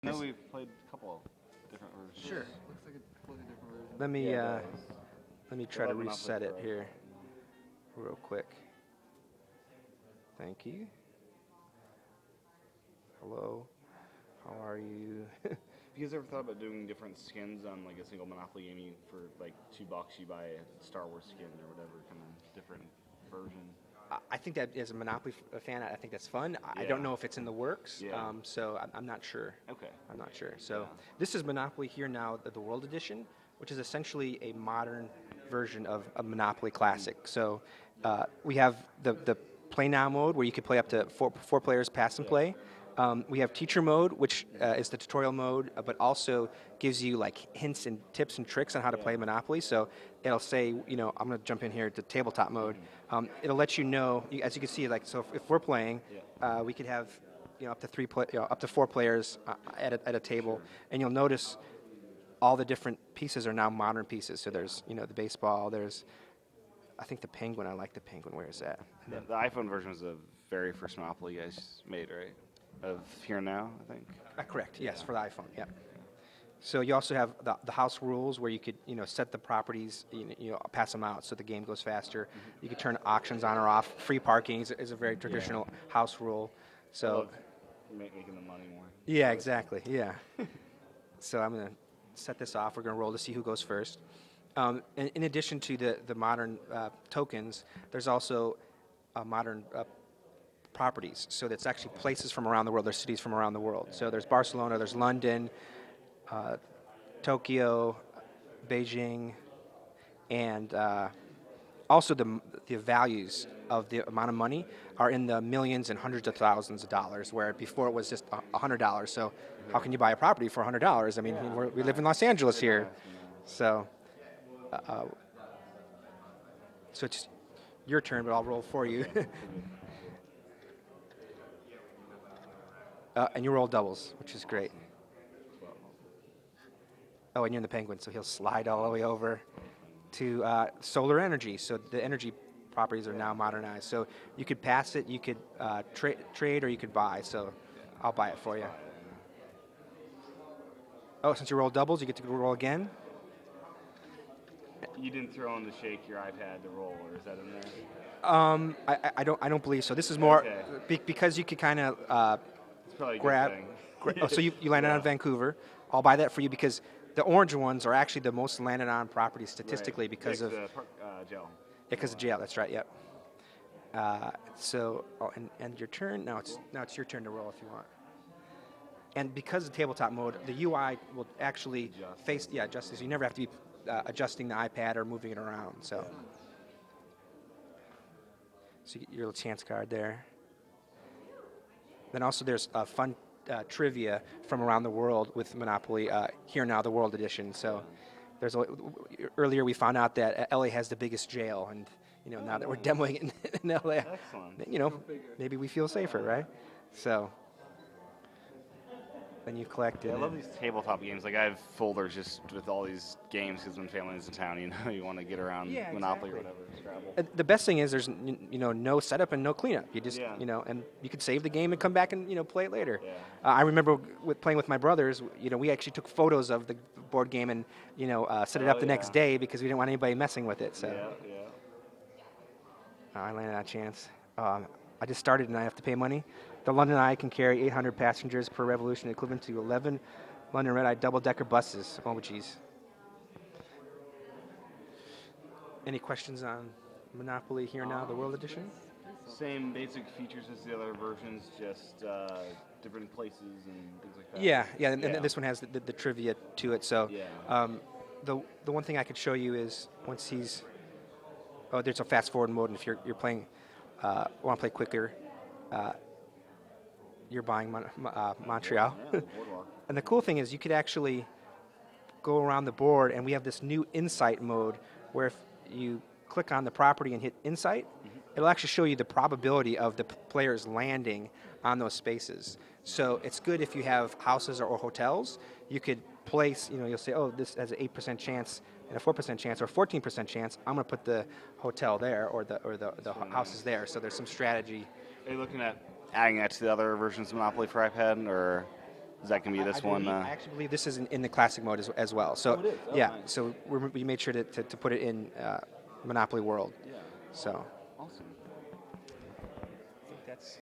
I know we've played a couple of different versions. Sure. Looks like a completely different version. Let me Yeah, it does. let me try to Well, Monopoly reset it Pro. here, real quick. Thank you. Hello. How are you? Have you guys ever thought about doing different skins on like a single Monopoly game? For like $2, you buy a Star Wars skin or whatever, kind of different version. I think that as a Monopoly fan, I think that's fun. I Yeah. don't know if it's in the works, Yeah. so I'm not sure. Okay. I'm not sure. So Yeah. this is Monopoly Here Now, the World Edition, which is essentially a modern version of a Monopoly Classic. So we have the Play Now mode, where you could play up to four players pass and play. We have Teacher mode, which is the tutorial mode, but also gives you like hints and tips and tricks on how to play Monopoly. So it'll say, I'm going to jump in here to tabletop mode. It'll let you know, as you can see, like, so if we're playing, we could have, up to up to 4 players at a table, and you'll notice all the different pieces are now modern pieces. So there's, the baseball. There's, I think the penguin. I like the penguin. Where is that? The iPhone version was the very first Monopoly you guys made, right? Of Here Now, I think. Correct. Yes, for the iPhone. Yeah. So you also have the house rules, where you could set the properties, pass them out so the game goes faster. You could turn auctions on or off. Free parking is a very traditional house rule. So Making the money more. yeah, exactly. Yeah. So I'm going to set this off. We're going to roll to see who goes first. In addition to the modern tokens, there's also modern properties. So that's actually places from around the world. There's cities from around the world. So there's Barcelona, there's London, Tokyo, Beijing, and also the values of the amount of money are in the millions and hundreds of thousands of dollars, where before it was just $100. So how can you buy a property for $100? I mean, we live in Los Angeles here. So so it's your turn, but I'll roll for you. And you roll doubles, which is great. Oh, and you're in the penguin, so he'll slide all the way over to solar energy. So the energy properties are now modernized. So you could pass it, you could trade, or you could buy. So I'll buy it for you. Oh, since you rolled doubles, you get to roll again. You didn't throw in the shake your iPad to roll, or is that in there? I don't believe so. This is more Okay. because you could kind of It's probably a grab. good thing. Oh, so you landed on Vancouver. I'll buy that for you because the orange ones are actually the most landed on properties statistically Right. because of jail. because of jail. That's right. Yep. And your turn. Now it's your turn to roll if you want. And because of tabletop mode, the UI will actually adjust this. You never have to be adjusting the iPad or moving it around. So you get your little chance card there. Then also there's fun trivia from around the world with Monopoly Here Now, the World Edition. So earlier we found out that LA has the biggest jail, and now that we're demoing it in LA, Excellent. maybe we feel safer, right? So then you collected. I love these tabletop games. Like I have folders just with all these games because when family's in town, you want to get around Monopoly or whatever. Scrabble. The best thing is there's no setup and no cleanup. You just and you could save the game and come back and play it later. Yeah. I remember playing with my brothers. We actually took photos of the board game and set it up the next day because we didn't want anybody messing with it. So I landed on a chance. I just started and I have to pay money. The London Eye can carry 800 passengers per revolution, equivalent to 11 London Red Eye double-decker buses. Oh, geez. Any questions on Monopoly Here Now, the World Edition? Same basic features as the other versions, just different places and things like that. Yeah, and this one has the trivia to it. So the one thing I could show you is once he's... Oh, there's a fast-forward mode, and if you're playing... want to play quicker... you're buying Montreal. And the cool thing is you could actually go around the board, and we have this new insight mode where if you click on the property and hit insight, it'll actually show you the probability of the players landing on those spaces. So it's good if you have houses or hotels. You could place, you'll say, oh, this has an 8% chance and a 4% chance or 14% chance. I'm going to put the hotel there or the houses there. So there's some strategy. Are you looking at adding that to the other versions of Monopoly for iPad, or Is that going to be this one? I actually believe this is in the classic mode as well. So Oh, it is? Oh, yeah, nice. so we made sure to put it in Monopoly World. Yeah. So Awesome. I think that's